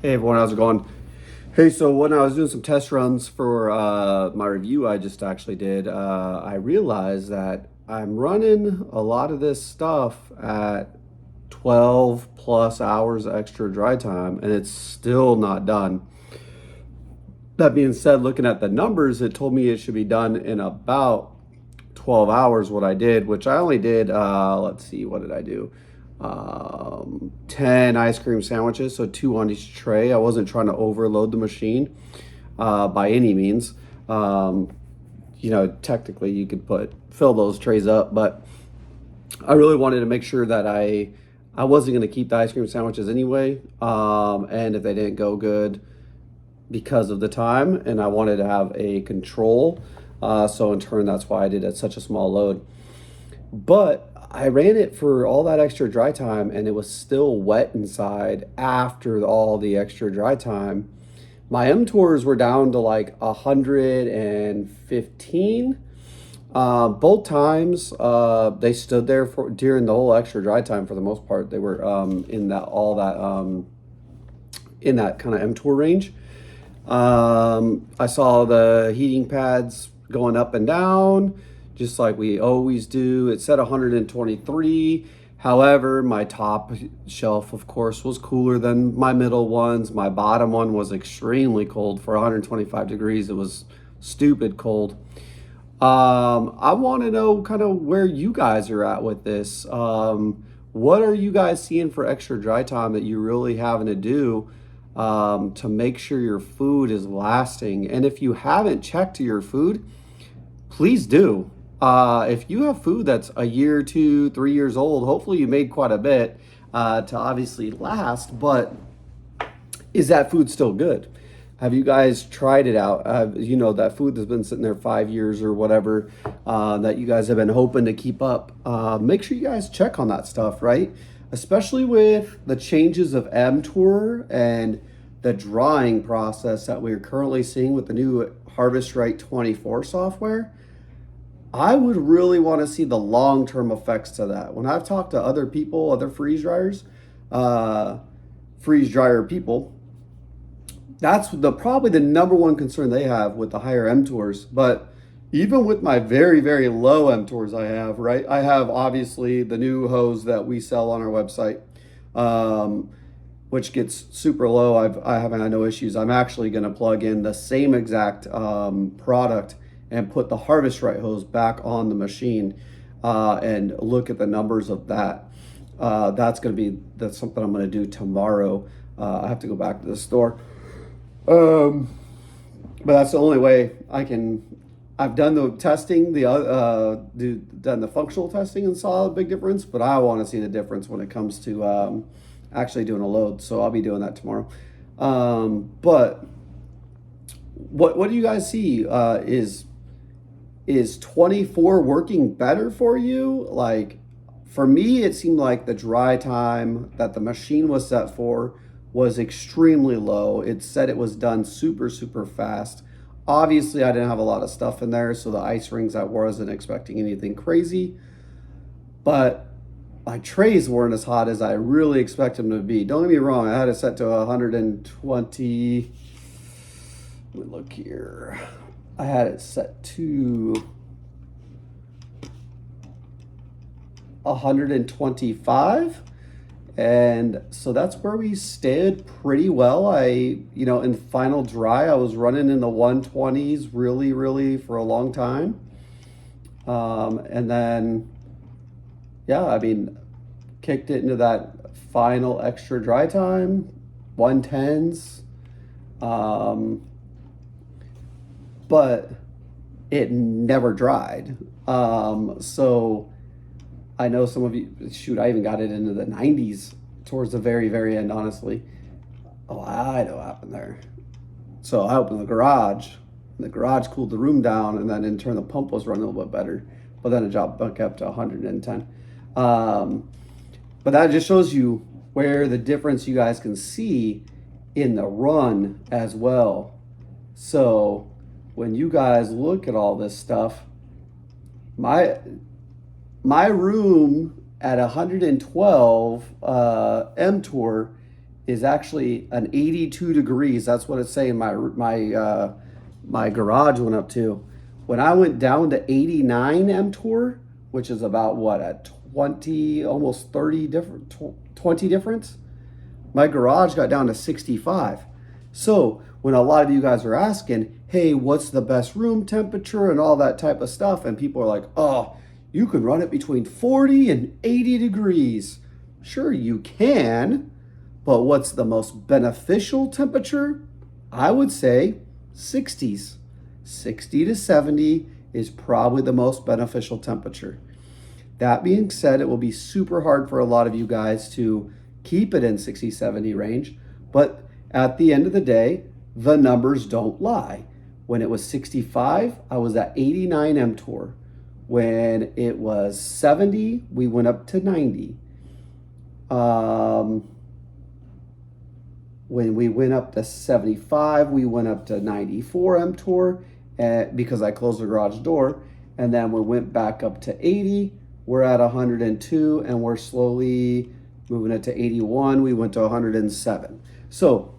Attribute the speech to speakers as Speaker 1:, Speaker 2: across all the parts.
Speaker 1: Hey everyone, how's it going? Hey, so when I was doing some test runs for my review I just actually did, I realized that I'm running a lot of this stuff at 12 plus hours extra dry time and it's still not done. That being said, looking at the numbers, it told me it should be done in about 12 hours what I did, which I only did, let's see, what did I do? 10 ice cream sandwiches, so two on each tray. I wasn't trying to overload the machine by any means. Technically you could fill those trays up, but I really wanted to make sure that I wasn't going to keep the ice cream sandwiches anyway. And if they didn't go good because of the time, and I wanted to have a control. So in turn, that's why I did it such a small load. But I ran it for all that extra dry time and it was still wet inside after all the extra dry time. My mTORs were down to like 115. Both times they stood there for during the whole extra dry time for the most part. They were in that kind of mTOR range. I saw the heating pads going up and down just like we always do. It said 123. However, my top shelf, of course, was cooler than my middle ones. My bottom one was extremely cold for 125 degrees. It was stupid cold. I want to know kind of where you guys are at with this. What are you guys seeing for extra dry time that you're really having to do to make sure your food is lasting? And if you haven't checked your food, please do. If you have food that's a year, 2, 3 years old, hopefully you made quite a bit to obviously last, but is that food still good? Have you guys tried it out? That food that's been sitting there 5 years or whatever that you guys have been hoping to keep up. Make sure you guys check on that stuff, right? Especially with the changes of mTOR and the drying process that we're currently seeing with the new Harvest Right 24 software. I would really want to see the long-term effects to that. When I've talked to other people, other freeze dryer people, that's probably the number one concern they have with the higher mTORs. But even with my very, very low mTORs I have, right? I have obviously the new hose that we sell on our website, which gets super low. I haven't had no issues. I'm actually going to plug in the same exact product and put the Harvest Right hose back on the machine and look at the numbers of that. That's something I'm going to do tomorrow. I have to go back to the store. But that's the only way I can. I've done the testing, done the functional testing and saw a big difference, but I want to see the difference when it comes to actually doing a load. So I'll be doing that tomorrow. But what do you guys see? Is 24 working better for you? Like for me, it seemed like the dry time that the machine was set for was extremely low. It said it was done super, super fast. Obviously, I didn't have a lot of stuff in there, so the ice rings, I wasn't expecting anything crazy. But my trays weren't as hot as I really expect them to be. Don't get me wrong, I had it set to 120. Let me look here. I had it set to 125. And so that's where we stayed pretty well. In final dry, I was running in the 120s really, really for a long time. And then, kicked it into that final extra dry time, 110s. But it never dried. So I know some of you, shoot, I even got it into the 90s towards the very, very end, honestly. Oh, I know what happened there. So I opened the garage. The garage cooled the room down, and then in turn the pump was running a little bit better. But then it dropped back up to 110. But that just shows you where the difference you guys can see in the run as well. So when you guys look at all this stuff, my room at 112 mTOR is actually an 82 degrees. That's what it's saying my garage went up to. When I went down to 89 mTOR, which is about what, at 20, almost 30 different, 20 difference, my garage got down to 65. So when a lot of you guys are asking, hey, what's the best room temperature and all that type of stuff, and people are like, oh, you can run it between 40 and 80 degrees. Sure, you can, but what's the most beneficial temperature? I would say 60s. 60 to 70 is probably the most beneficial temperature. That being said, it will be super hard for a lot of you guys to keep it in 60, 70 range, but at the end of the day, the numbers don't lie. When it was 65, I was at 89 mTOR. When it was 70, we went up to 90. When we went up to 75, we went up to 94 mTOR because I closed the garage door. And then we went back up to 80. We're at 102, and we're slowly moving it to 81. We went to 107. So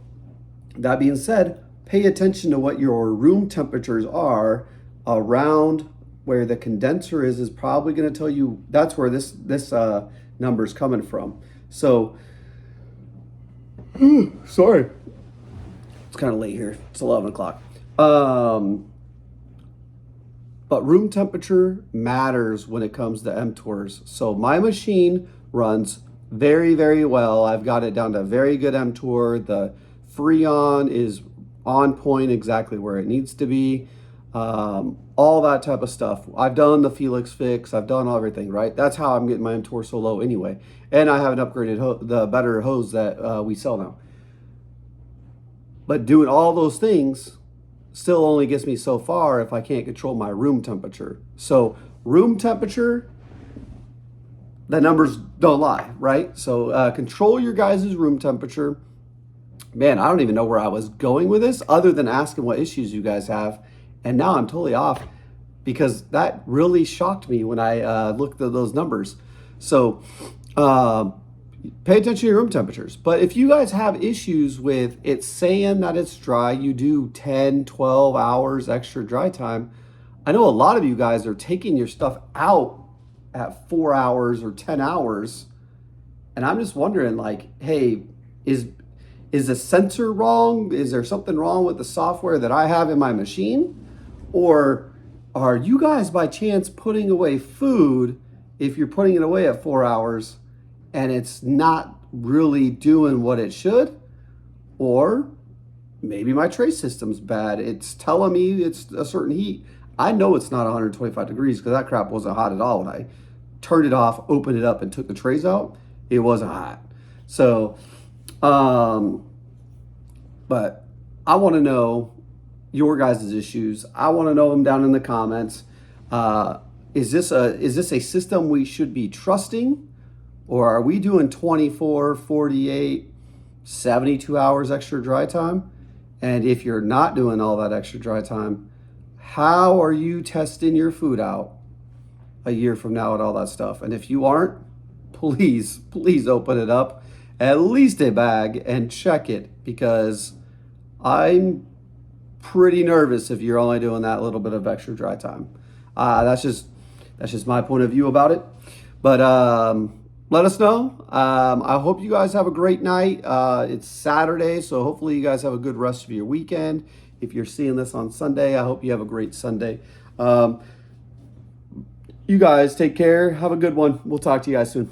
Speaker 1: that being said, pay attention to what your room temperatures are around where the condenser is probably going to tell you that's where this number is coming from. So, sorry, it's kind of late here. It's 11 o'clock. But room temperature matters when it comes to mTORs. So my machine runs very, very well. I've got it down to very good mTOR. The Freon is on point, exactly where it needs to be. All that type of stuff. I've done the Felix fix. I've done everything, right? That's how I'm getting my mTOR so low anyway. And I have an upgraded the better hose that we sell now. But doing all those things still only gets me so far if I can't control my room temperature. So room temperature, the numbers don't lie, right? So control your guys' room temperature. Man, I don't even know where I was going with this other than asking what issues you guys have. And now I'm totally off because that really shocked me when I looked at those numbers. So pay attention to your room temperatures. But if you guys have issues with it saying that it's dry, you do 10, 12 hours extra dry time. I know a lot of you guys are taking your stuff out at 4 hours or 10 hours. And I'm just wondering, like, hey, is the sensor wrong? Is there something wrong with the software that I have in my machine? Or are you guys by chance putting away food if you're putting it away at 4 hours and it's not really doing what it should? Or maybe my tray system's bad. It's telling me it's a certain heat. I know it's not 125 degrees because that crap wasn't hot at all. When I turned it off, opened it up, and took the trays out, it wasn't hot. So, but I want to know your guys' issues. I want to know them down in the comments. Is this a system we should be trusting? Or are we doing 24, 48, 72 hours extra dry time? And if you're not doing all that extra dry time, how are you testing your food out a year from now and all that stuff? And if you aren't, please open it up, at least a bag, and check it, because I'm pretty nervous if you're only doing that little bit of extra dry time. That's just my point of view about it. But let us know. I hope you guys have a great night. It's Saturday, so hopefully you guys have a good rest of your weekend. If you're seeing this on Sunday, I hope you have a great Sunday. You guys take care. Have a good one. We'll talk to you guys soon.